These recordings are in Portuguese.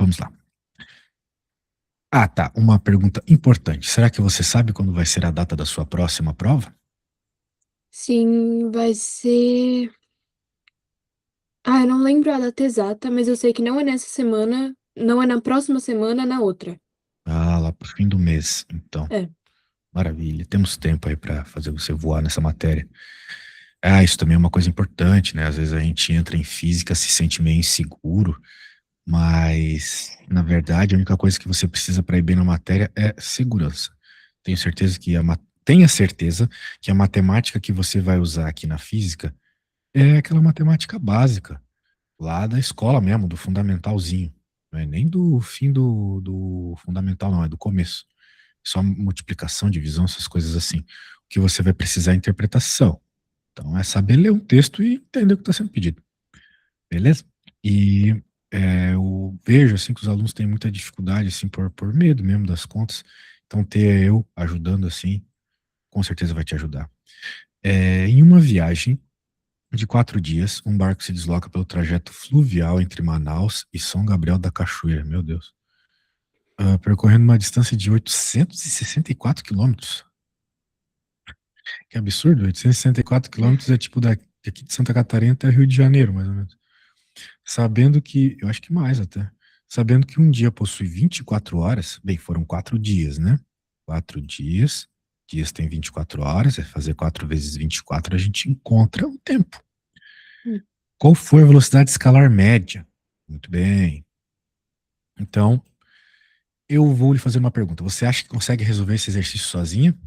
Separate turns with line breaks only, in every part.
Vamos lá. Ah, tá. Uma pergunta importante. Será que você sabe quando vai ser a data da sua próxima prova?
Sim, vai ser. Ah, eu não lembro a data exata, mas eu sei que não é nessa semana, não é na próxima semana, é na outra.
Ah, lá pro fim do mês. Então,
É.
maravilha. Temos tempo aí para fazer você voar nessa matéria. Ah, isso também é uma coisa importante, né? Às vezes a gente entra em física, se sente meio inseguro, mas na verdade a única coisa que você precisa para ir bem na matéria é segurança. Tenho certeza que tenha certeza que a matemática que você vai usar aqui na física é aquela matemática básica, lá da escola mesmo, do fundamentalzinho. Não é nem do fim do fundamental, não, é do começo. Só multiplicação, divisão, essas coisas assim. O que você vai precisar é interpretação. Então é saber ler um texto e entender o que está sendo pedido. Beleza? E eu vejo assim que os alunos têm muita dificuldade assim por medo mesmo das contas. Então ter eu ajudando assim, com certeza vai te ajudar. Em uma viagem de 4 dias, um barco se desloca pelo trajeto fluvial entre Manaus e São Gabriel da Cachoeira, meu Deus. Percorrendo uma distância de 864 quilômetros. Que absurdo, 864 quilômetros é tipo daqui de Santa Catarina até Rio de Janeiro, mais ou menos. Sabendo que, eu acho que mais até, sabendo que um dia possui 24 horas, bem, foram 4 dias, né? 4 dias, dias tem 24 horas, é fazer 4 vezes 24, a gente encontra o tempo.
Hum.
Qual foi a velocidade escalar média? Muito bem. Então, eu vou lhe fazer uma pergunta. Você acha que consegue resolver esse exercício sozinha?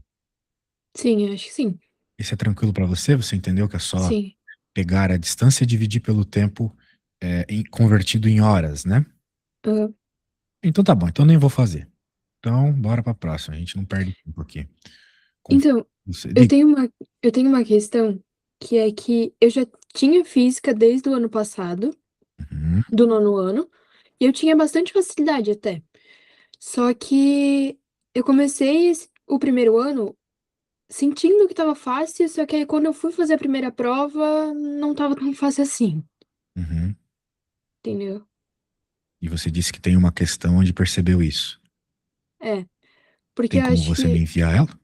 Sim, eu acho que sim.
Esse é tranquilo para você? Você entendeu que é só
Sim.
pegar a distância e dividir pelo tempo convertido em horas, né?
Ah,
Então tá bom, então nem vou fazer. Então, bora pra próxima. A gente não perde tempo aqui. Confio
então,
em você.
eu
Diga.
tenho uma, eu tenho uma questão que é que eu já tinha física desde o ano passado,
Uhum,
do nono ano, e eu tinha bastante facilidade até. Só que eu comecei o primeiro ano sentindo que tava fácil, só que aí quando eu fui fazer a primeira prova, não tava tão fácil assim,
uhum.
entendeu?
E você disse que tem uma questão onde percebeu isso.
É, porque
Tem
eu
como
acho
você me
que.
enviar ela?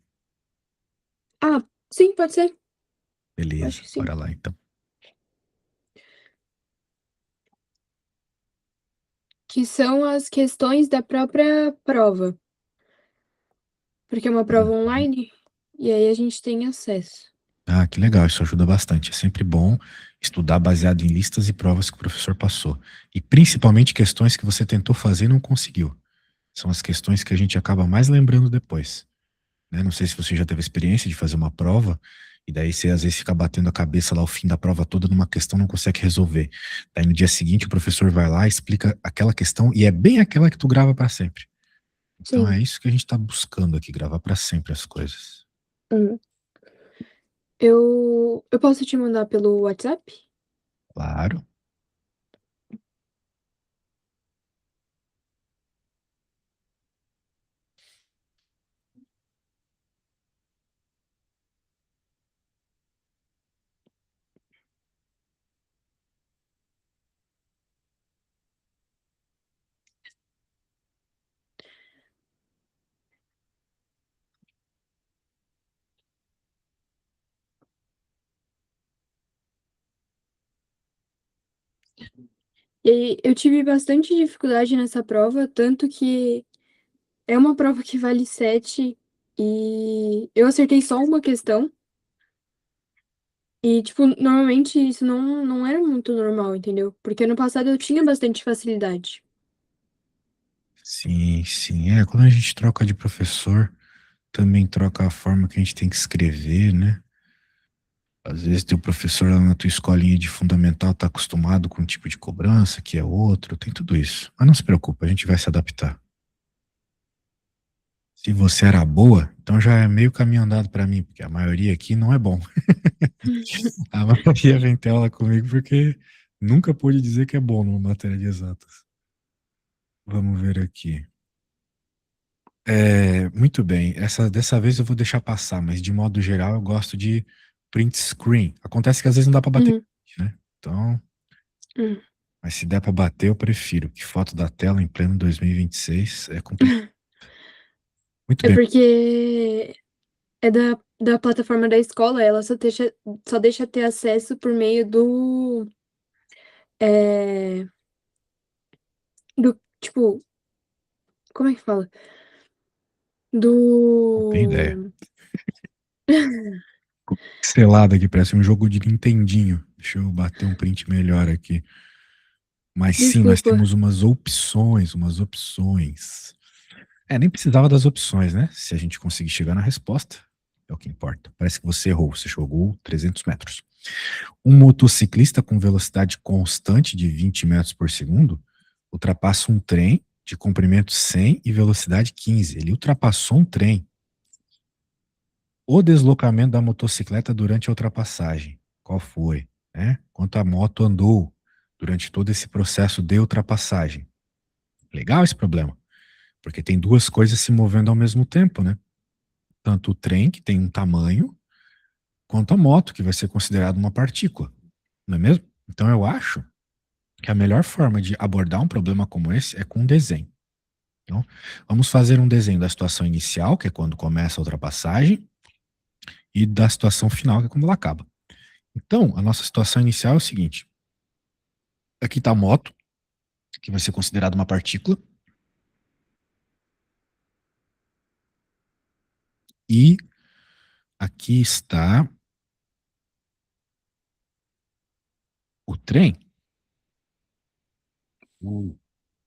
Ah, sim, pode ser. Acho
Beleza,
que sim.
bora lá então.
Que são as questões da própria prova. Porque é uma prova
Uhum.
online e aí a gente tem acesso.
Ah, que legal, isso ajuda bastante. É sempre bom estudar baseado em listas e provas que o professor passou. E principalmente questões que você tentou fazer e não conseguiu. São as questões que a gente acaba mais lembrando depois, né? Não sei se você já teve experiência de fazer uma prova, e daí você às vezes fica batendo a cabeça lá o fim da prova toda numa questão, não consegue resolver. Daí no dia seguinte o professor vai lá, explica aquela questão, e é bem aquela que tu grava para sempre. Então é
Sim.
isso que a gente está buscando aqui, gravar para sempre as coisas.
Hum. Eu posso te mandar pelo WhatsApp?
Claro.
E aí eu tive bastante dificuldade nessa prova, tanto que é uma prova que vale 7 e eu acertei só uma questão. E, tipo, normalmente isso não era muito normal, entendeu? Porque ano passado eu tinha bastante facilidade.
Sim, sim. Quando a gente troca de professor, também troca a forma que a gente tem que escrever, né? Às vezes teu professor lá na tua escolinha de fundamental tá acostumado com um tipo de cobrança, que é outro, tem tudo isso. Mas não se preocupa, a gente vai se adaptar. Se você era boa, então já é meio caminho andado para mim, porque a maioria aqui não é bom. A maioria vem ter aula comigo porque nunca pôde dizer que é bom numa matéria de exatas. Vamos ver aqui. Muito bem. Dessa vez eu vou deixar passar, mas de modo geral eu gosto de print screen. Acontece que às vezes não dá para bater,
Uhum,
né? Então,
uhum.
Mas se der pra bater, eu prefiro. Que foto da tela em pleno 2026 é complicado. Muito
É
bem.
porque é da plataforma da escola, ela só deixa ter acesso por meio é, tipo, como é que fala?
Não tenho ideia.
Do,
Selado aqui, parece um jogo de Nintendinho. Deixa eu bater um print melhor aqui. Mas sim, nós
desculpa,
temos umas opções, umas opções. É, nem precisava das opções, né? Se a gente conseguir chegar na resposta, é o que importa. Parece que você errou, você jogou 300 metros. Um motociclista com velocidade constante de 20 metros por segundo ultrapassa um trem de comprimento 100 e velocidade 15. Ele ultrapassou um trem. O deslocamento da motocicleta durante a ultrapassagem. Qual foi? Né? Quanto a moto andou durante todo esse processo de ultrapassagem. Legal esse problema, porque tem duas coisas se movendo ao mesmo tempo, né? Tanto o trem, que tem um tamanho, quanto a moto, que vai ser considerada uma partícula, não é mesmo? Então eu acho que a melhor forma de abordar um problema como esse é com um desenho. Então, vamos fazer um desenho da situação inicial, que é quando começa a ultrapassagem, e da situação final, que é quando ela acaba. Então, a nossa situação inicial é o seguinte: aqui está a moto, que vai ser considerada uma partícula, e aqui está o trem.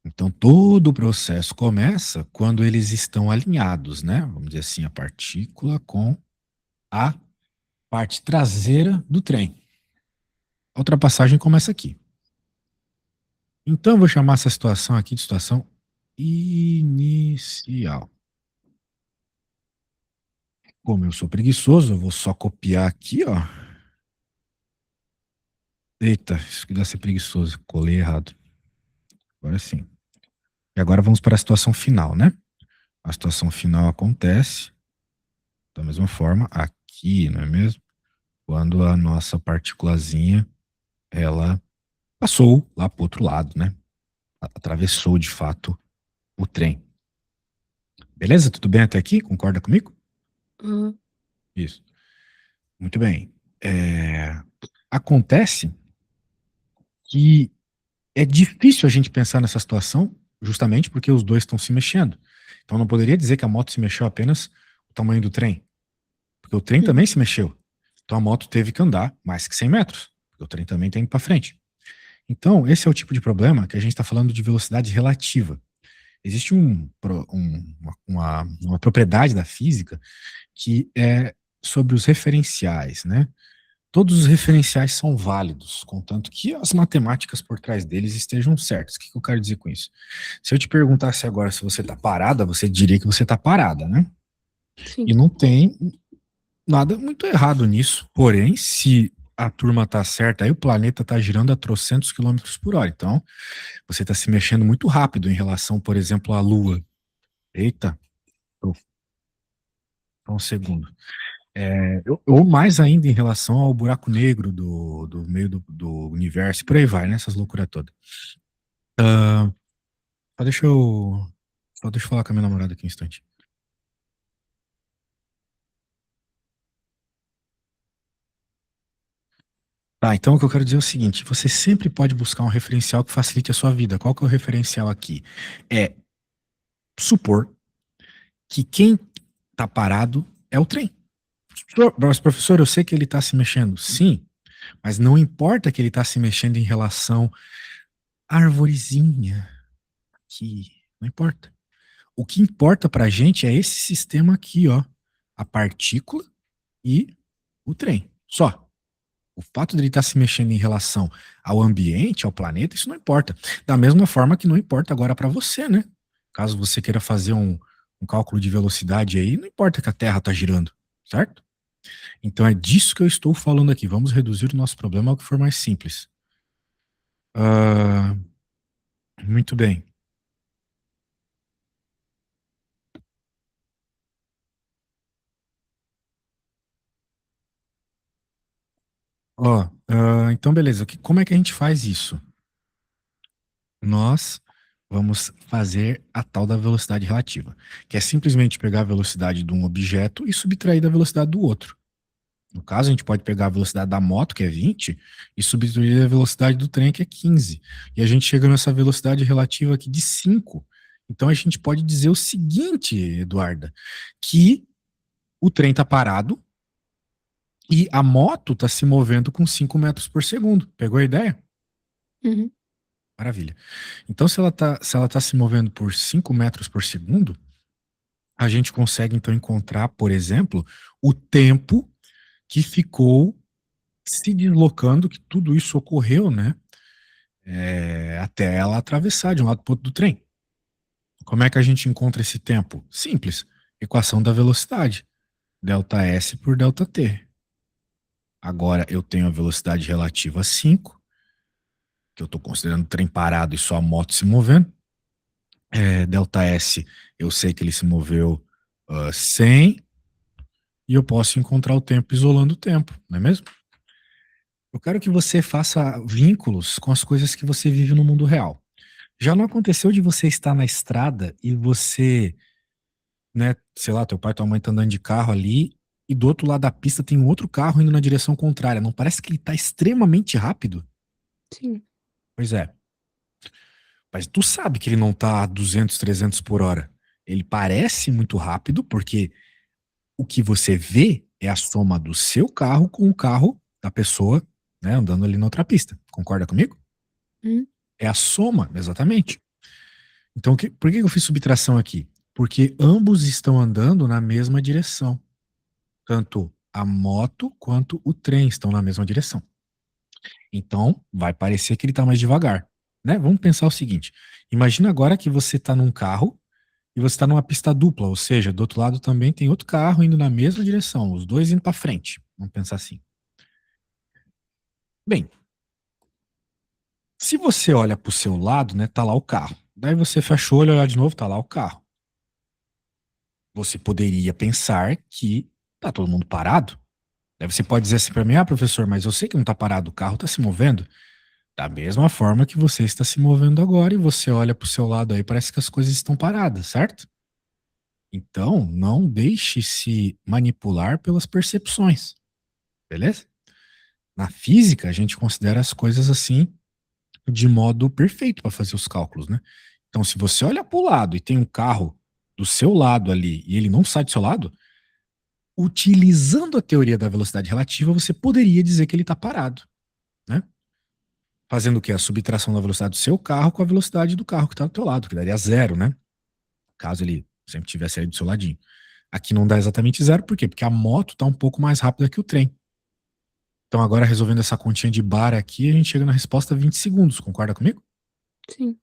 Então, todo o processo começa quando eles estão alinhados, né? Vamos dizer assim, a partícula com a parte traseira do trem. A ultrapassagem começa aqui. Então, eu vou chamar essa situação aqui de situação inicial. Como eu sou preguiçoso, eu vou só copiar aqui, ó. Eita, isso que dá ser preguiçoso. Colei errado. Agora sim. E agora vamos para a situação final, né? A situação final acontece da mesma forma aqui, não é mesmo? Quando a nossa partículazinha, ela passou lá para o outro lado, né? Atravessou de fato o trem. Beleza? Tudo bem até aqui? Concorda comigo?
uhum,
Isso. Muito bem. Acontece que é difícil a gente pensar nessa situação, justamente porque os dois estão se mexendo. Então não poderia dizer que a moto se mexeu apenas o tamanho do trem, porque o trem também
uhum,
se mexeu. Então a moto teve que andar mais que 100 metros, porque o trem também tem que ir para frente. Então, esse é o tipo de problema que a gente está falando de velocidade relativa. Existe uma propriedade da física que é sobre os referenciais, né? Todos os referenciais são válidos, contanto que as matemáticas por trás deles estejam certas. O que eu quero dizer com isso? Se eu te perguntasse agora se você está parada, você diria que você está parada, né? E
sim.
não tem nada muito errado nisso. Porém, se a turma está certa, aí o planeta está girando a trocentos quilômetros por hora. Então, você está se mexendo muito rápido em relação, por exemplo, à Lua. Eita, só um segundo. Ou mais ainda em relação ao buraco negro do meio do universo, por aí vai, né? Essas loucuras todas. Só deixa eu. Só deixa eu falar com a minha namorada aqui um instante. Tá, então o que eu quero dizer é o seguinte: você sempre pode buscar um referencial que facilite a sua vida. Qual que é o referencial aqui? É supor que quem tá parado é o trem. Mas, professor, eu sei que ele está se mexendo. Sim, mas não importa que ele está se mexendo em relação à arvorezinha aqui. Não importa. O que importa pra gente é esse sistema aqui, ó. A partícula e o trem. Só. O fato de ele estar se mexendo em relação ao ambiente, ao planeta, isso não importa. Da mesma forma que não importa agora para você, né? Caso você queira fazer um cálculo de velocidade aí, não importa que a Terra está girando, certo? Então é disso que eu estou falando aqui. Vamos reduzir o nosso problema ao que for mais simples. Ah, muito bem. Ó, então beleza. Como é que a gente faz isso? nós vamos fazer a tal da velocidade relativa, que é simplesmente pegar a velocidade de um objeto e subtrair da velocidade do outro. No caso, a gente pode pegar a velocidade da moto, que é 20, e subtrair a velocidade do trem, que é 15. E a gente chega nessa velocidade relativa aqui de 5. Então a gente pode dizer o seguinte, Eduarda, que o trem está parado e a moto está se movendo com 5 metros por segundo. Pegou a ideia?
Uhum.
Maravilha. Então, se ela tá se movendo por 5 metros por segundo, a gente consegue então encontrar, por exemplo, o tempo que ficou se deslocando, que tudo isso ocorreu, né? Até ela atravessar de um lado para o outro do trem. Como é que a gente encontra esse tempo? Simples. Equação da velocidade. Delta S por delta T. Agora eu tenho a velocidade relativa a 5, que eu estou considerando o trem parado e só a moto se movendo. Delta S, eu sei que ele se moveu 100, e eu posso encontrar o tempo isolando o tempo, não é mesmo? Eu quero que você faça vínculos com as coisas que você vive no mundo real. Já não aconteceu de você estar na estrada e você, né, sei lá, teu pai e tua mãe estão andando de carro ali e do outro lado da pista tem um outro carro indo na direção contrária. Não parece que ele está extremamente rápido?
Sim.
Pois é. Mas tu sabe que ele não tá a 200, 300 por hora. Ele parece muito rápido porque o que você vê é a soma do seu carro com o carro da pessoa, né, andando ali na outra pista. Concorda comigo?
Uhum.
É a soma, exatamente. Então, por que eu fiz subtração aqui? Porque ambos estão andando na mesma direção. Tanto a moto quanto o trem estão na mesma direção. Então, vai parecer que ele está mais devagar, né? Vamos pensar o seguinte: imagina agora que você está num carro e você está numa pista dupla, ou seja, do outro lado também tem outro carro indo na mesma direção, os dois indo para frente. Vamos pensar assim. Bem, se você olha para o seu lado, né, tá lá o carro. Daí você fecha o olho, olha de novo, tá lá o carro. Você poderia pensar que tá todo mundo parado. Daí você pode dizer assim para mim: ah, professor, mas eu sei que não tá parado, o carro está se movendo. Da mesma forma que você está se movendo agora e você olha para o seu lado aí, parece que as coisas estão paradas, certo? Então, não deixe se manipular pelas percepções, beleza? Na física, a gente considera as coisas assim de modo perfeito para fazer os cálculos, né? Então, se você olha para o lado e tem um carro do seu lado ali e ele não sai do seu lado, utilizando a teoria da velocidade relativa, você poderia dizer que ele está parado, né? Fazendo o quê? A subtração da velocidade do seu carro com a velocidade do carro que está do teu lado, que daria zero, né? Caso ele sempre tivesse aí do seu ladinho. Aqui não dá exatamente zero, por quê? Porque a moto está um pouco mais rápida que o trem. Então agora, resolvendo essa continha de bar aqui, a gente chega na resposta 20 segundos, concorda comigo?
Sim.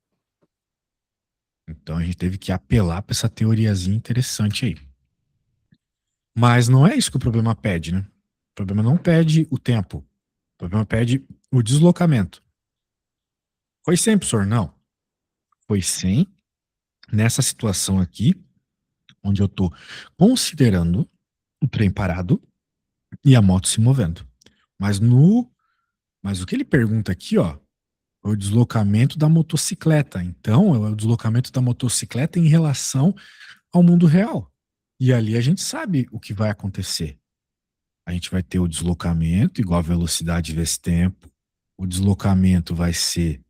Então a gente teve que apelar para essa teoriazinha interessante aí. Mas não é isso que o problema pede, né? O problema não pede o tempo. O problema pede o deslocamento. Foi sem, professor? Não. Foi sem nessa situação aqui, onde eu estou considerando o trem parado e a moto se movendo. Mas mas o que ele pergunta aqui, ó, é o deslocamento da motocicleta. Então, é o deslocamento da motocicleta em relação ao mundo real. E ali a gente sabe o que vai acontecer. A gente vai ter o deslocamento igual a velocidade vezes tempo. O deslocamento vai ser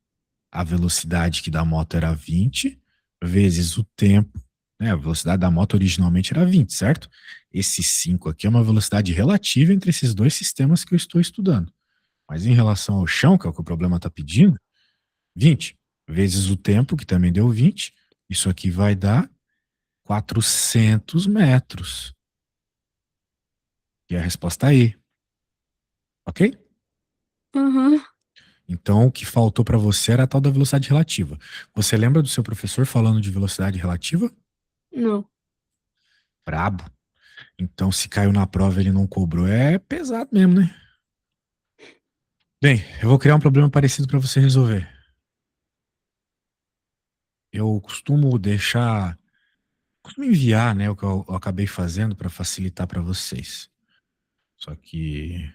a velocidade que da moto era 20 vezes o tempo, né? A velocidade da moto originalmente era 20, certo? Esse 5 aqui é uma velocidade relativa entre esses dois sistemas que eu estou estudando. Mas em relação ao chão, que é o que o problema está pedindo, 20 vezes o tempo, que também deu 20, isso aqui vai dar 400 metros. E a resposta aí, ok?
Aham.
Então, o que faltou para você era a tal da velocidade relativa. Você lembra do seu professor falando de velocidade relativa?
Não.
Brabo. Então, se caiu na prova e ele não cobrou, é pesado mesmo, né? Bem, eu vou criar um problema parecido para você resolver. Eu costumo enviar, né, o que eu acabei fazendo para facilitar para vocês. Só que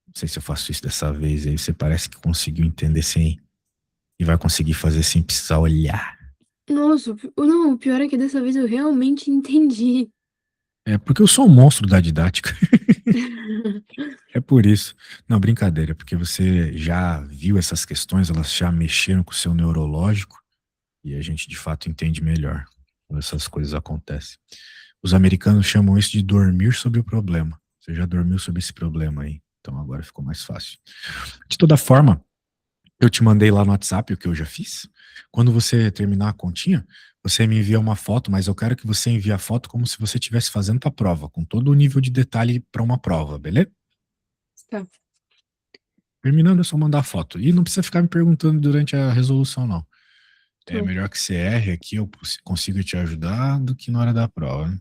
não sei se eu faço isso dessa vez aí, você parece que conseguiu entender sem e vai conseguir fazer sem precisar olhar.
Nossa, não, o pior é que dessa vez eu realmente entendi.
É porque eu sou um monstro da didática. É por isso. Não, brincadeira, porque você já viu essas questões, elas já mexeram com o seu neurológico e a gente de fato entende melhor quando essas coisas acontecem. Os americanos chamam isso de dormir sobre o problema. Você já dormiu sobre esse problema aí, então agora ficou mais fácil. De toda forma, eu te mandei lá no WhatsApp o que eu já fiz. Quando você terminar a continha, você me envia uma foto, mas eu quero que você envie a foto como se você estivesse fazendo para a prova, com todo o nível de detalhe para uma prova, beleza?
Tá,
Terminando, é só mandar a foto. E não precisa ficar me perguntando durante a resolução, não. É
tô.
melhor que você erre aqui, eu consiga te ajudar, do que na hora da prova, né?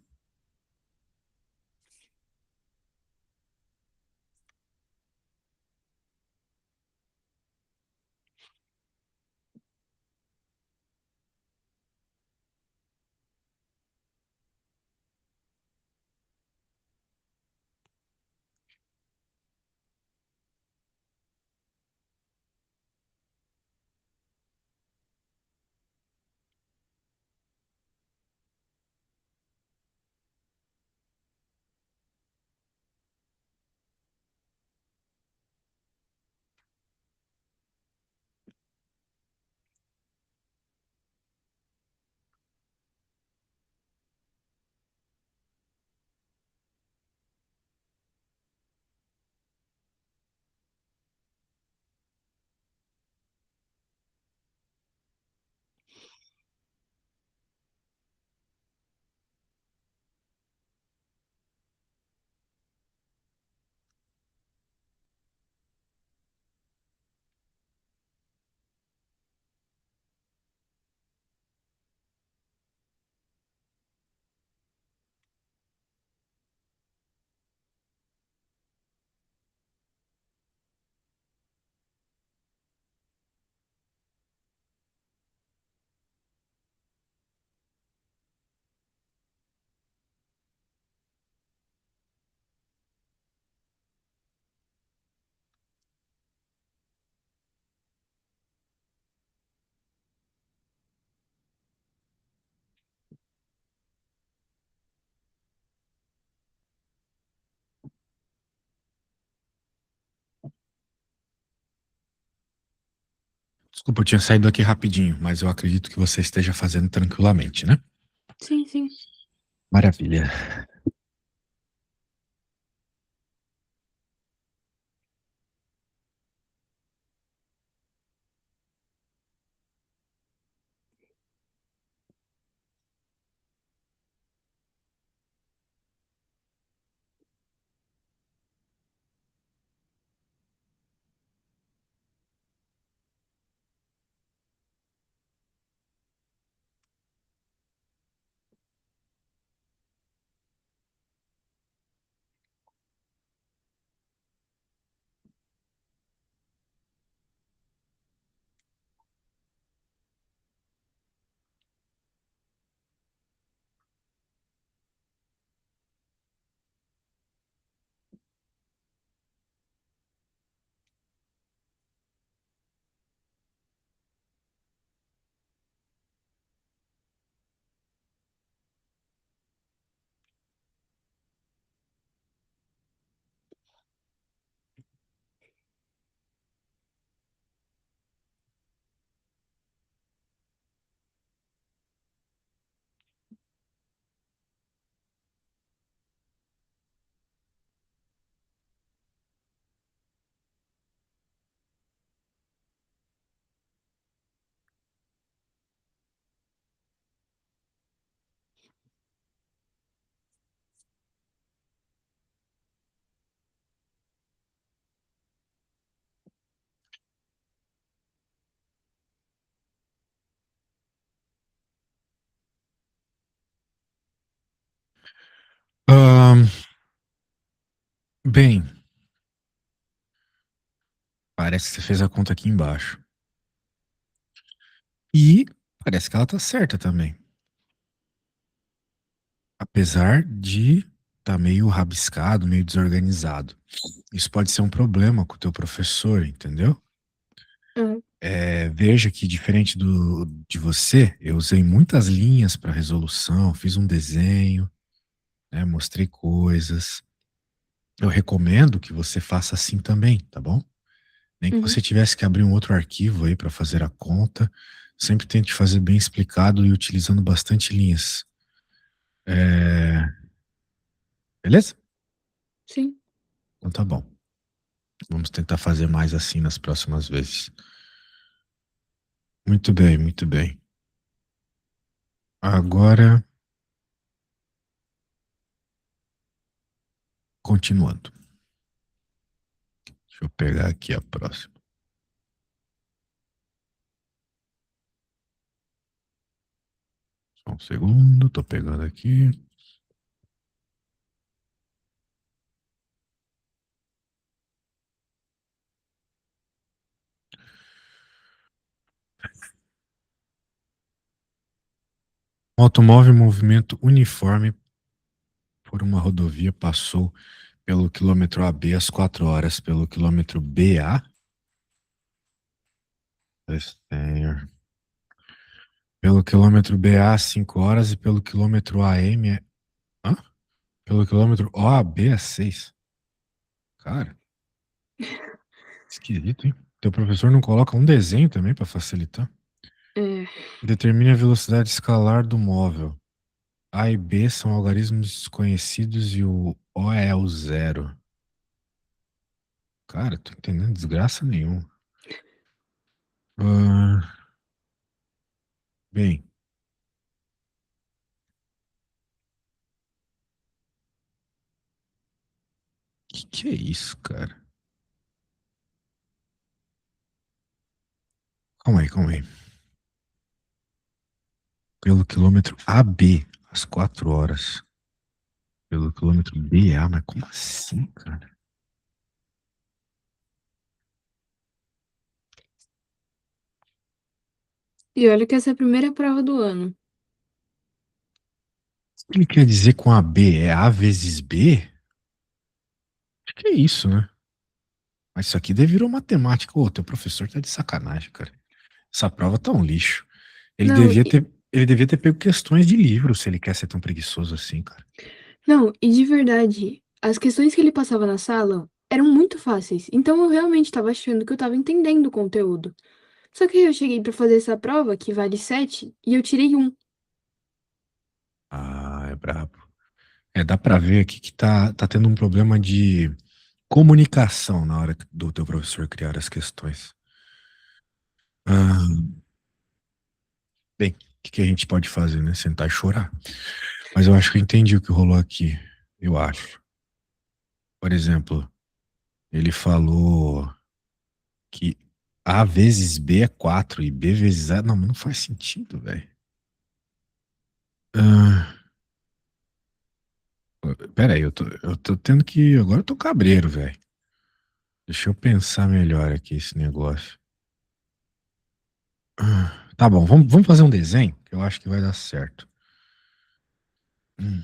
Desculpa, eu tinha saído aqui rapidinho, mas eu acredito que você esteja fazendo tranquilamente, né?
Sim, sim.
Maravilha. Ahn, bem, parece que você fez a conta aqui embaixo. E parece que ela tá certa também. Apesar de tá meio rabiscado, meio desorganizado. Isso pode ser um problema com o teu professor, entendeu?
Ah.
Veja que, diferente de você, eu usei muitas linhas para resolução, fiz um desenho, né, mostrei coisas. Eu recomendo que você faça assim também, tá bom? Nem que
Uhum.
você tivesse que abrir um outro arquivo aí para fazer a conta, sempre tente fazer bem explicado e utilizando bastante linhas. É, beleza?
Sim.
Então tá bom. Vamos tentar fazer mais assim nas próximas vezes. Muito bem, muito bem. Agora, continuando. Deixa eu pegar aqui a próxima. Só um segundo, tô pegando aqui. Um automóvel em movimento uniforme por uma rodovia passou pelo quilômetro AB às 4 horas, pelo quilômetro BA, pelo quilômetro BA às 5 horas e pelo quilômetro AM, hã? Pelo quilômetro OAB às 6. Cara, esquisito, hein? Teu professor não coloca um desenho também para facilitar?
É,
Determine a velocidade escalar do móvel. A e B são algarismos desconhecidos e o O é o zero. Cara, tô entendendo desgraça nenhuma. Ah, bem, que é isso, cara? Calma aí, calma aí. Pelo quilômetro AB, às 4 horas. Pelo quilômetro BA, mas como assim, cara?
e olha que essa é a primeira prova do ano.
O que ele quer dizer com AB? É A vezes B? Acho que é isso, né? Mas isso aqui daí virou matemática. Ô, teu professor tá de sacanagem, cara. Essa prova tá um lixo. Ele
Não,
devia ter, ele devia ter pego questões de livro se ele quer ser tão preguiçoso assim, cara.
não, e de verdade, as questões que ele passava na sala eram muito fáceis, então eu realmente estava achando que eu estava entendendo o conteúdo. Só que aí eu cheguei para fazer essa prova, que vale 7 e eu tirei um.
Ah, é brabo. Dá pra ver aqui que tá tendo um problema de comunicação na hora do teu professor criar as questões. Ah, bem, o que a gente pode fazer, né? Sentar e chorar. Mas eu acho que eu entendi o que rolou aqui. Eu acho. Por exemplo, ele falou que A vezes B é 4 e B vezes A. Não, mas não faz sentido, velho. Ah, pera aí, eu tô tendo que. Agora eu tô cabreiro, velho. Deixa eu pensar melhor aqui esse negócio. Tá bom, vamos fazer um desenho, que eu acho que vai dar certo. Hum.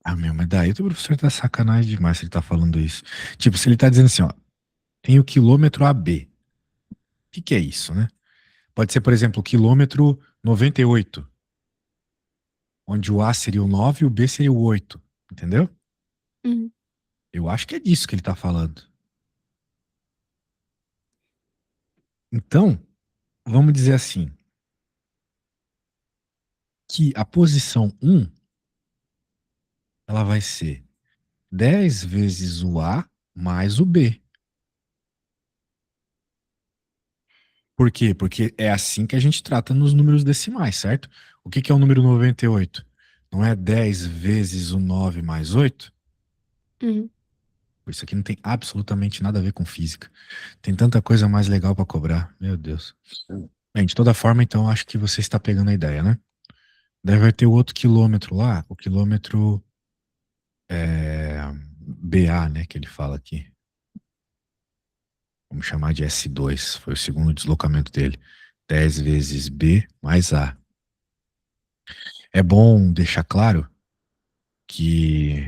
Ah, meu, mas daí o professor tá sacanagem demais se ele tá falando isso. Tipo, se ele tá dizendo assim, ó, tem o quilômetro AB. O que que é isso, né? Pode ser, por exemplo, o quilômetro 98, onde o A seria o 9 e o B seria o 8, entendeu?
Uhum.
Eu acho que é disso que ele tá falando. Então, vamos dizer assim, que a posição um ela vai ser 10 vezes o A mais o B. Por quê? Porque é assim que a gente trata nos números decimais, certo? O que que é o número 98? Não é 10 vezes o 9 mais 8?
Uhum.
Isso aqui não tem absolutamente nada a ver com física. Tem tanta coisa mais legal para cobrar. Meu Deus. Bem, de toda forma, então, acho que você está pegando a ideia, né? Daí vai ter o outro quilômetro lá, o quilômetro BA, né, que ele fala aqui. Vamos chamar de S2. Foi o segundo deslocamento dele. 10 vezes B mais A. É bom deixar claro que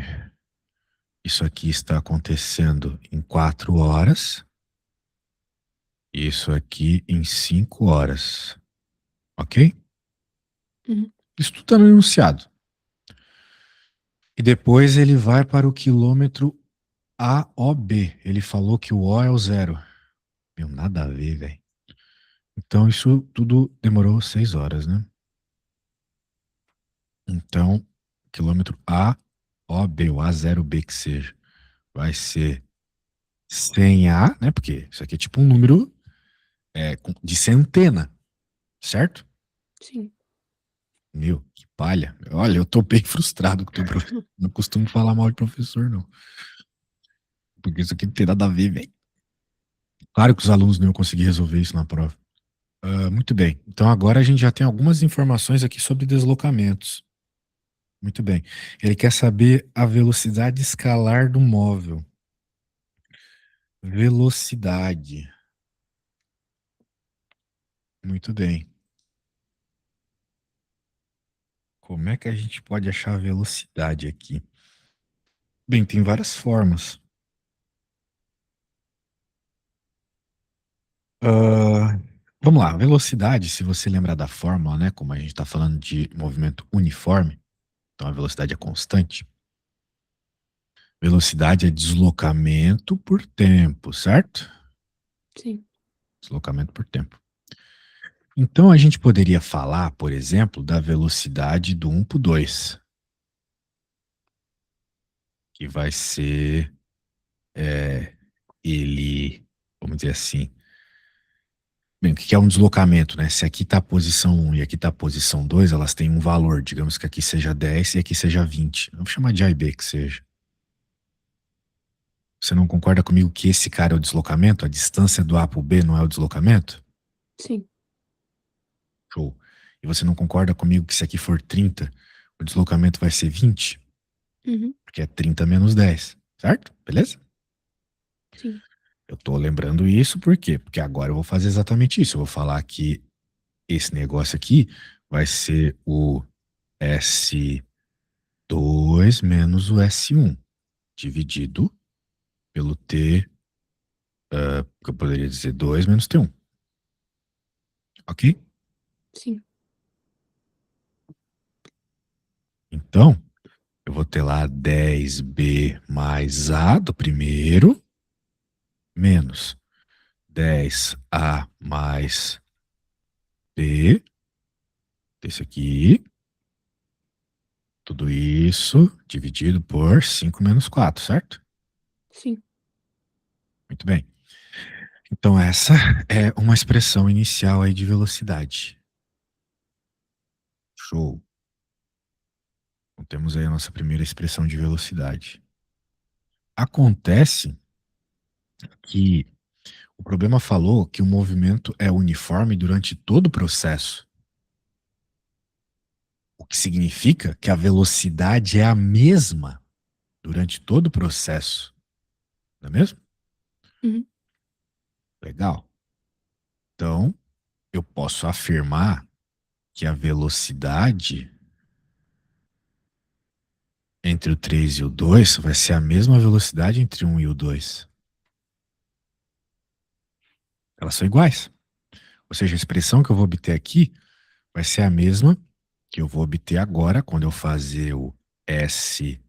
Isso aqui está acontecendo em 4 horas. Isso aqui em 5 horas. Ok?
Uhum.
Isso tudo está no enunciado. E depois ele vai para o quilômetro AOB. Ele falou que o O é o zero. Meu, nada a ver, velho. Então isso tudo demorou 6 horas, né? Então, quilômetro AOB, o A0B que seja, vai ser 100A, né? Porque isso aqui é tipo um número de centena, certo?
Sim.
Meu, que palha. Olha, eu tô bem frustrado com o teu professor. Não costumo falar mal de professor, não. Porque isso aqui não tem nada a ver, velho. Claro que os alunos não iam conseguir resolver isso na prova. Muito bem. Então agora a gente já tem algumas informações aqui sobre deslocamentos. Muito bem. Ele quer saber a velocidade escalar do móvel. Velocidade. Muito bem. Como é que a gente pode achar a velocidade aqui? Bem, tem várias formas. Ah, vamos lá, velocidade, se você lembrar da fórmula, né? Como a gente está falando de movimento uniforme, então a velocidade é constante. Velocidade é deslocamento por tempo, certo?
Sim.
Deslocamento por tempo. Então a gente poderia falar, por exemplo, da velocidade do 1 por 2, que vai ser ele, vamos dizer assim. Bem, o que é um deslocamento, né? Se aqui está a posição 1 e aqui está a posição 2, elas têm um valor. Digamos que aqui seja 10 e aqui seja 20. Vamos chamar de A e B que seja. Você não concorda comigo que esse cara é o deslocamento? A distância do A para o B não é o deslocamento?
Sim.
Show. E você não concorda comigo que se aqui for 30, o deslocamento vai ser 20?
Uhum.
Porque é 30 menos 10, certo? Beleza?
Sim.
Eu tô lembrando isso por quê? Porque agora eu vou fazer exatamente isso. Eu vou falar que esse negócio aqui vai ser o S2 menos o S1 dividido pelo T, que eu poderia dizer 2 menos T1. Ok?
Sim.
Então, eu vou ter lá 10B mais A do primeiro, menos 10A mais B desse aqui. Tudo isso dividido por 5 menos 4, certo?
Sim.
Muito bem. Então, essa é uma expressão inicial aí de velocidade. Show. Então, temos aí a nossa primeira expressão de velocidade. Acontece que o problema falou que o movimento é uniforme durante todo o processo, o que significa que a velocidade é a mesma durante todo o processo, não é mesmo?
Uhum.
Legal. Então, eu posso afirmar que a velocidade entre o 3 e o 2 vai ser a mesma velocidade entre o 1 e o 2. Elas são iguais. Ou seja, a expressão que eu vou obter aqui vai ser a mesma que eu vou obter agora quando eu fazer o S3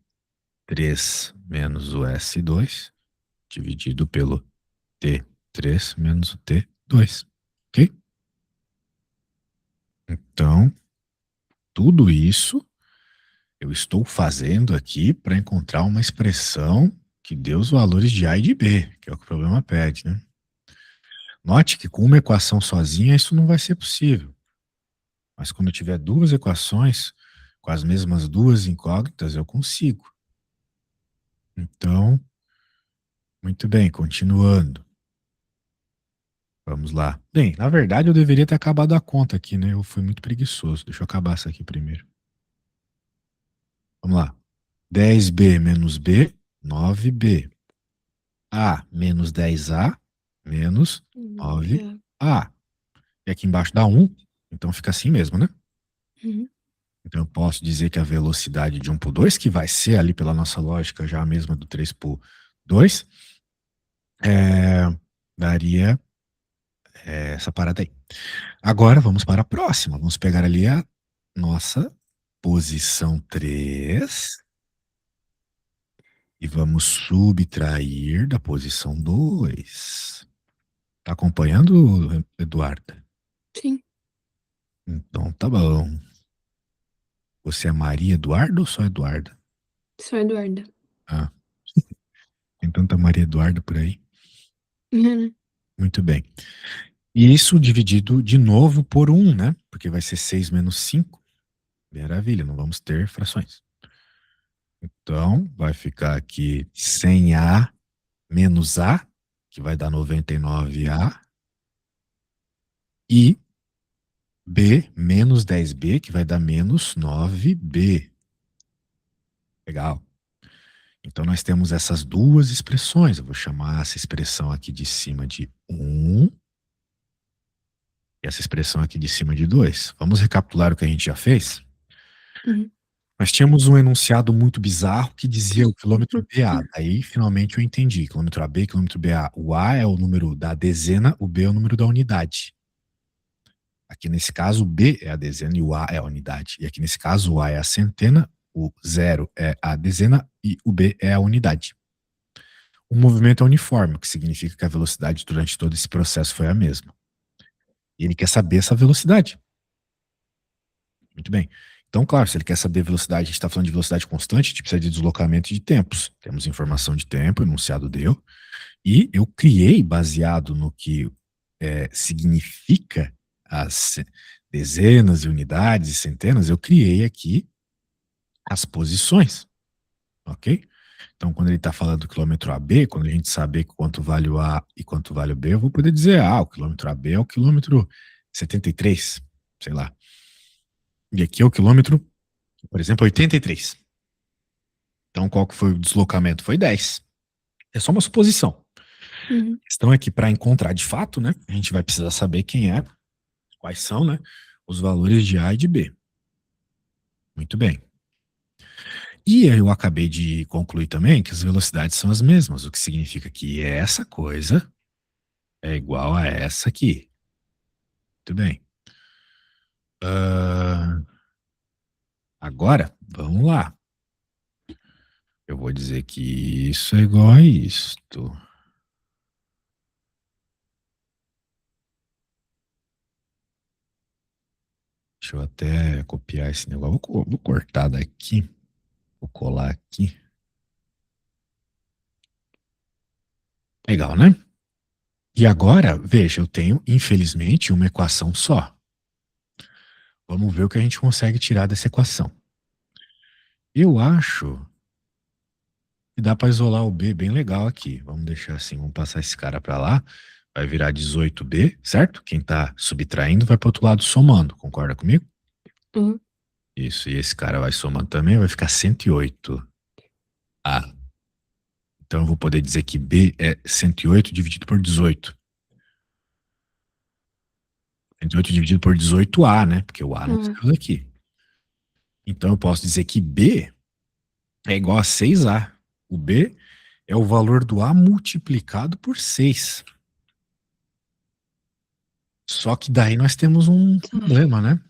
menos o S2 dividido pelo T3 menos o T2. Ok? Então, tudo isso eu estou fazendo aqui para encontrar uma expressão que dê os valores de A e de B, que é o que o problema pede, né? Note que com uma equação sozinha isso não vai ser possível. Mas quando eu tiver duas equações com as mesmas duas incógnitas, eu consigo. Então, muito bem, continuando. Vamos lá. Bem, na verdade eu deveria ter acabado a conta aqui, né? Eu fui muito preguiçoso. Deixa eu acabar essa aqui primeiro. Vamos lá. 10B menos B, 9B. A menos 10A menos
Nove A.
9A. E aqui embaixo dá 1, então fica assim mesmo, né?
Uhum.
Então eu posso dizer que a velocidade de 1 por 2, que vai ser ali pela nossa lógica já a mesma do 3 por 2, daria essa parada aí. Agora vamos para a próxima. Vamos pegar ali a nossa posição 3 e vamos subtrair da posição 2. Tá acompanhando, Eduarda?
Sim,
Então tá bom. Você é Maria Eduarda ou só Eduarda?
sou Eduarda.
Ah, tem tanta Maria Eduarda por aí.
Uhum.
Muito bem. E isso dividido de novo por 1, né? Porque vai ser 6 menos 5. Maravilha, não vamos ter frações. Então, vai ficar aqui 100A menos A, que vai dar 99A, e B menos 10B, que vai dar menos 9B. Legal. Então, nós temos essas duas expressões. Eu vou chamar essa expressão aqui de cima de 1 e essa expressão aqui de cima de 2. Vamos recapitular o que a gente já fez?
Uhum.
Nós tínhamos um enunciado muito bizarro que dizia o quilômetro BA. Daí, finalmente, eu entendi. Quilômetro AB, quilômetro BA. O A é o número da dezena, o B é o número da unidade. Aqui nesse caso, o B é a dezena e o A é a unidade. E aqui nesse caso, o A é a centena, o 0 é a dezena e o B é a unidade. O movimento é uniforme, o que significa que a velocidade durante todo esse processo foi a mesma. E ele quer saber essa velocidade. Muito bem. Então, claro, se ele quer saber velocidade, a gente está falando de velocidade constante, a gente precisa de deslocamento de tempos. Temos informação de tempo, o enunciado deu, e eu criei, baseado no que significa as dezenas e unidades e centenas, eu criei aqui as posições, ok? Então, quando ele está falando do quilômetro AB, quando a gente saber quanto vale o A e quanto vale o B, eu vou poder dizer, o quilômetro AB é o quilômetro 73, sei lá. E aqui é o quilômetro, por exemplo, 83. Então, qual que foi o deslocamento? Foi 10. É só uma suposição.
Uhum.
A questão é que para encontrar de fato, né, a gente vai precisar saber quais são, né, os valores de A e de B. Muito bem. E eu acabei de concluir também que as velocidades são as mesmas, o que significa que essa coisa é igual a essa aqui. Muito bem. Agora, vamos lá. Eu vou dizer que isso é igual a isto. Deixa eu até copiar esse negócio. Vou cortar daqui. Vou colar aqui. Legal, né? E agora, veja, eu tenho, infelizmente, uma equação só. Vamos ver o que a gente consegue tirar dessa equação. Eu acho que dá para isolar o B bem legal aqui. Vamos deixar assim, vamos passar esse cara para lá. Vai virar 18B, certo? Quem está subtraindo vai para o outro lado somando. Concorda comigo?
Uhum.
Isso, e esse cara vai somando também, vai ficar 108. Então eu vou poder dizer que B é 108 dividido por 18. 108 dividido por 18A, né? Porque o A não
Ah,
saiu daqui. Então eu posso dizer que B é igual a 6A. O B é o valor do A multiplicado por 6. Só que daí nós temos um
tá.
problema, né?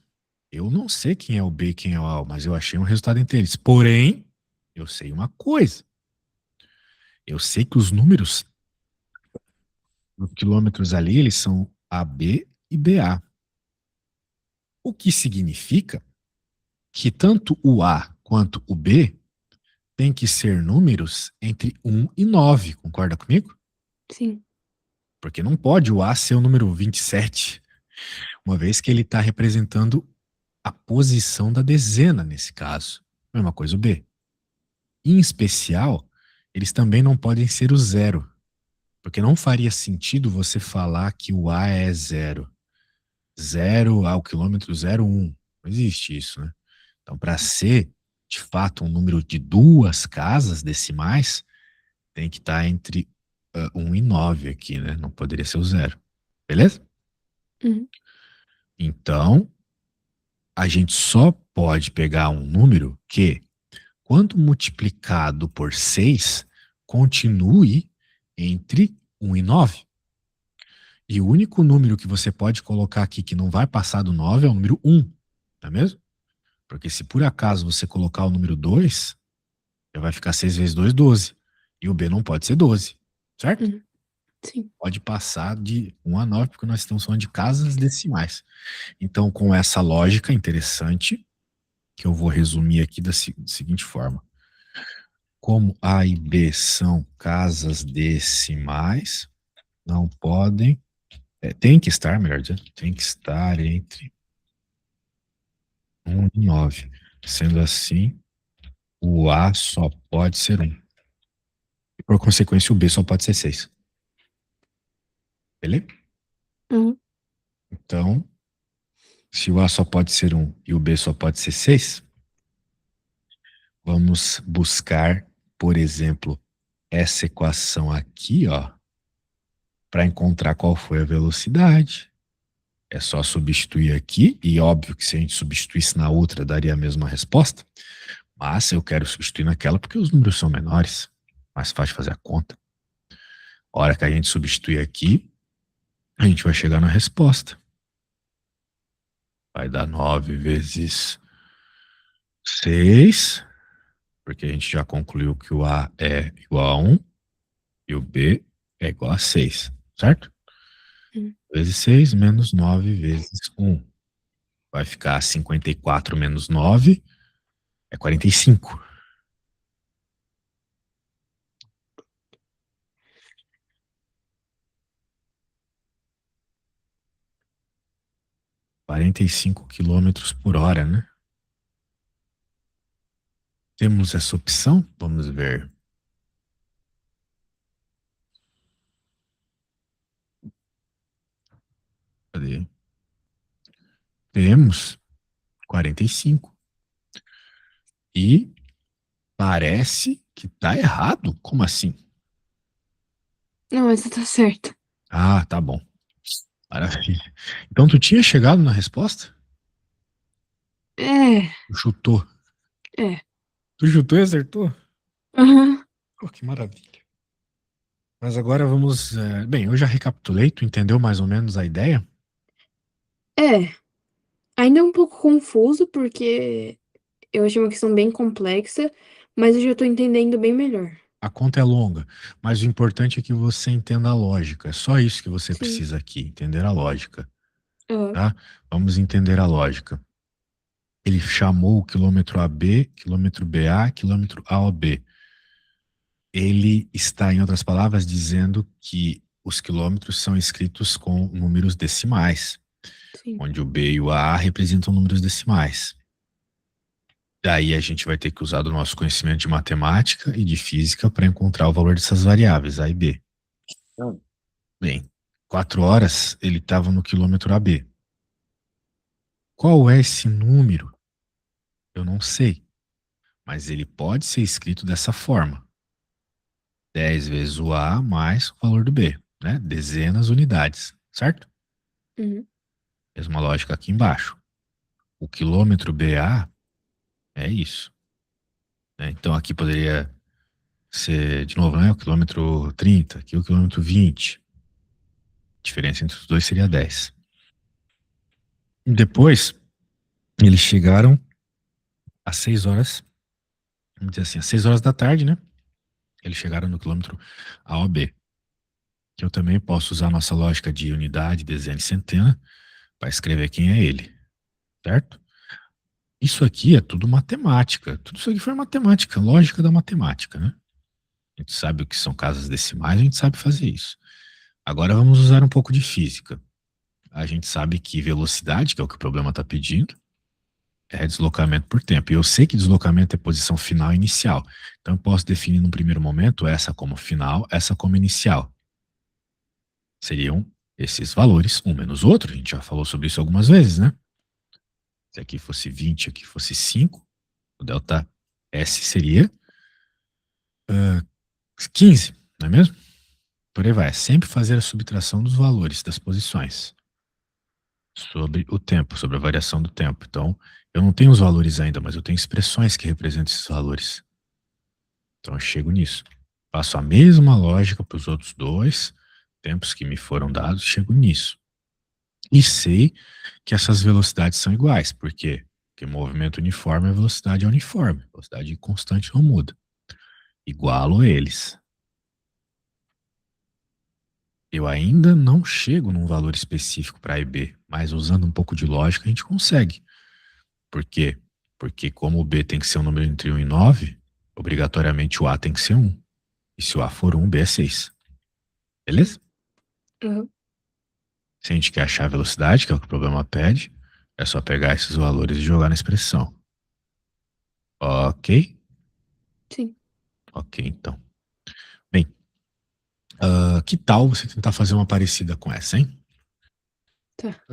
Eu não sei quem é o B e quem é o A, mas eu achei um resultado entre eles. Porém, eu sei uma coisa. Eu sei que os números dos quilômetros ali, eles são AB e BA. O que significa que tanto o A quanto o B tem que ser números entre 1 e 9, concorda comigo?
Sim.
Porque não pode o A ser o número 27, uma vez que ele está representando a posição da dezena nesse caso. Mesma coisa o B. Em especial, eles também não podem ser o zero, porque não faria sentido você falar que o A é zero. Zero ao quilômetro 01. Não existe isso, né? Então, para ser, de fato, um número de duas casas decimais, tem que estar entre 1 e 9 aqui, né? Não poderia ser o zero. Beleza?
Uhum.
Então, a gente só pode pegar um número que, quando multiplicado por 6, continue entre 1 e 9. E o único número que você pode colocar aqui que não vai passar do 9 é o número 1, não é mesmo? Porque se por acaso você colocar o número 2, já vai ficar 6 vezes 2, 12. E o B não pode ser 12, certo?
Uhum. Sim.
Pode passar de 1 a 9, porque nós estamos falando de casas decimais. Então, com essa lógica interessante, que eu vou resumir aqui da seguinte forma. Como A e B são casas decimais, não podem, tem que estar, melhor dizendo, tem que estar entre 1 e 9. Sendo assim, o A só pode ser 1. E por consequência, o B só pode ser 6. Beleza?
Uhum.
Então, se o A só pode ser 1 e o B só pode ser 6, vamos buscar, por exemplo, essa equação aqui, ó, para encontrar qual foi a velocidade. É só substituir aqui, e óbvio que se a gente substituísse na outra, daria a mesma resposta. Mas eu quero substituir naquela porque os números são menores. Mais fácil fazer a conta. A hora que a gente substituir aqui, a gente vai chegar na resposta. Vai dar 9 vezes 6, porque a gente já concluiu que o A é igual a 1 e o B é igual a 6, certo?
Uhum.
Vezes 6 menos 9 vezes 1. Vai ficar 54 menos 9 é 45. 45 quilômetros por hora, né? Temos essa opção? Vamos ver. Cadê? Temos 45. E parece que tá errado. Como assim?
Não, essa tá certa.
Ah, tá bom. Maravilha. Então tu tinha chegado na resposta?
É,
Tu chutou.
é.
Tu chutou e acertou?
Aham.
Pô, que maravilha. Mas agora vamos. Bem, eu já recapitulei, tu entendeu mais ou menos a ideia?
É. Ainda é um pouco confuso, porque eu achei uma questão bem complexa, mas eu já tô entendendo bem melhor.
A conta é longa, mas o importante é que você entenda a lógica. É só isso que você
Sim.
precisa aqui, entender a lógica,
Aham.
tá? Vamos entender a lógica. Ele chamou o quilômetro AB, quilômetro BA, quilômetro AOB. Ele está, em outras palavras, dizendo que os quilômetros são escritos com números decimais,
Sim.
onde o B e o A representam números decimais. Daí a gente vai ter que usar do nosso conhecimento de matemática e de física para encontrar o valor dessas variáveis, A e B. Então, bem, 4 horas ele estava no quilômetro AB. Qual é esse número? Eu não sei, mas ele pode ser escrito dessa forma: 10 vezes o A mais o valor do B, né? Dezenas, unidades, certo?
Uhum.
Mesma lógica aqui embaixo. O quilômetro BA é isso, né? Então aqui poderia ser, de novo, né? O quilômetro 30, aqui o quilômetro 20. A diferença entre os dois seria 10. Depois, eles chegaram às 6 horas, vamos dizer assim, às 6 horas da tarde, né? Eles chegaram no quilômetro A ou B. Que eu também posso usar a nossa lógica de unidade, dezena e centena para escrever quem é ele, certo? Isso aqui é tudo matemática. Tudo isso aqui foi matemática, lógica da matemática, né? A gente sabe o que são casas decimais, a gente sabe fazer isso. Agora vamos usar um pouco de física. A gente sabe que velocidade, que é o que o problema está pedindo, é deslocamento por tempo. E eu sei que deslocamento é posição final e inicial. Então eu posso definir no primeiro momento essa como final, essa como inicial. Seriam esses valores, um menos o outro. A gente já falou sobre isso algumas vezes, né? Se aqui fosse 20, aqui fosse 5, o delta S seria 15, não é mesmo? Por aí vai. É sempre fazer a subtração dos valores das posições. sobre o tempo, sobre a variação do tempo. Então, eu não tenho os valores ainda, mas eu tenho expressões que representam esses valores. Então, eu chego nisso. Passo a mesma lógica para os outros dois tempos que me foram dados, chego nisso. E sei que essas velocidades são iguais. Por quê? Porque movimento uniforme, a velocidade é uniforme. A velocidade constante não muda. Igualo eles. Eu ainda não chego num valor específico para A e B, mas usando um pouco de lógica a gente consegue. Por quê? Porque como o B tem que ser um número entre 1 e 9, obrigatoriamente o A tem que ser 1. E se o A for 1, o B é 6. Beleza?
Aham.
Se a gente quer achar a velocidade, que é o que o problema pede, é só pegar esses valores e jogar na expressão. Ok?
Sim.
Ok, então. Bem, que tal você tentar fazer uma parecida com essa, hein?
Tá.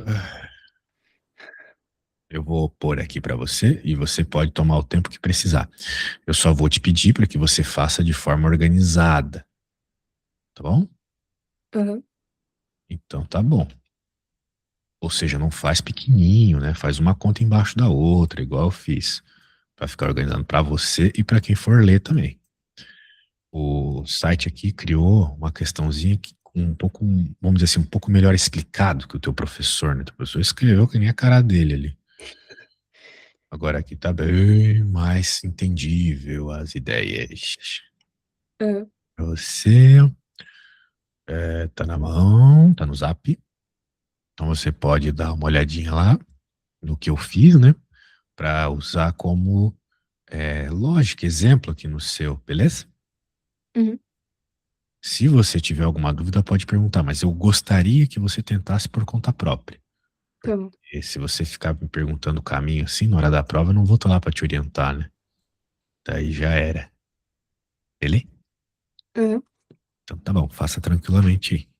Eu vou pôr aqui para você e você pode tomar o tempo que precisar. Eu só vou te pedir para que você faça de forma organizada, tá bom?
Aham.
Então tá bom. Ou seja, não faz pequenininho, né? Faz uma conta embaixo da outra, igual eu fiz, para ficar organizando para você e para quem for ler também. O site aqui criou uma questãozinha que com um pouco, vamos dizer assim, um pouco melhor explicado que o teu professor, né? O teu professor escreveu que nem a cara dele ali. Agora aqui tá bem mais entendível as ideias.
Aham.
Pra você, tá na mão, tá no Zap. Então você pode dar uma olhadinha lá no que eu fiz, né? Para usar como lógica, exemplo aqui no seu, beleza?
Uhum.
Se você tiver alguma dúvida, pode perguntar, mas eu gostaria que você tentasse por conta própria.
Tá bom.
E se você ficar me perguntando o caminho assim, na hora da prova, eu não vou estar lá para te orientar, né? Daí já era. Beleza?
Aham.
Então tá bom, faça tranquilamente aí.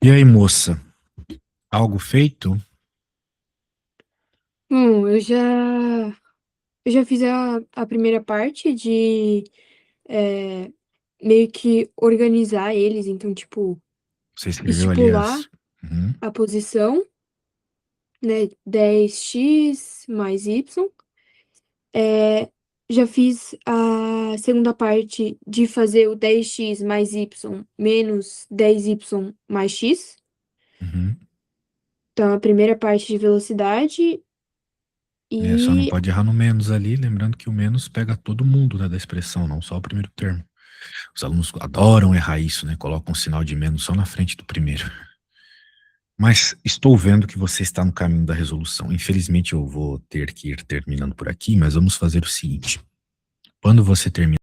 E aí, moça, algo feito?
Bom, eu já fiz a primeira parte de é, meio que organizar eles, então, tipo,
Você escreveu ali
estipular
as. Uhum,
a posição, né? 10x mais y. É, já fiz a segunda parte de fazer o 10x mais y menos 10y mais x.
uhum.
Então, a primeira parte de velocidade
É, só não
e
pode errar no menos ali, lembrando que o menos pega todo mundo, né, da expressão, não só o primeiro termo. Os alunos adoram errar isso, né? Colocam um sinal de menos só na frente do primeiro. Mas estou vendo que você está no caminho da resolução. Infelizmente eu vou ter que ir terminando por aqui, mas vamos fazer o seguinte. Quando você terminar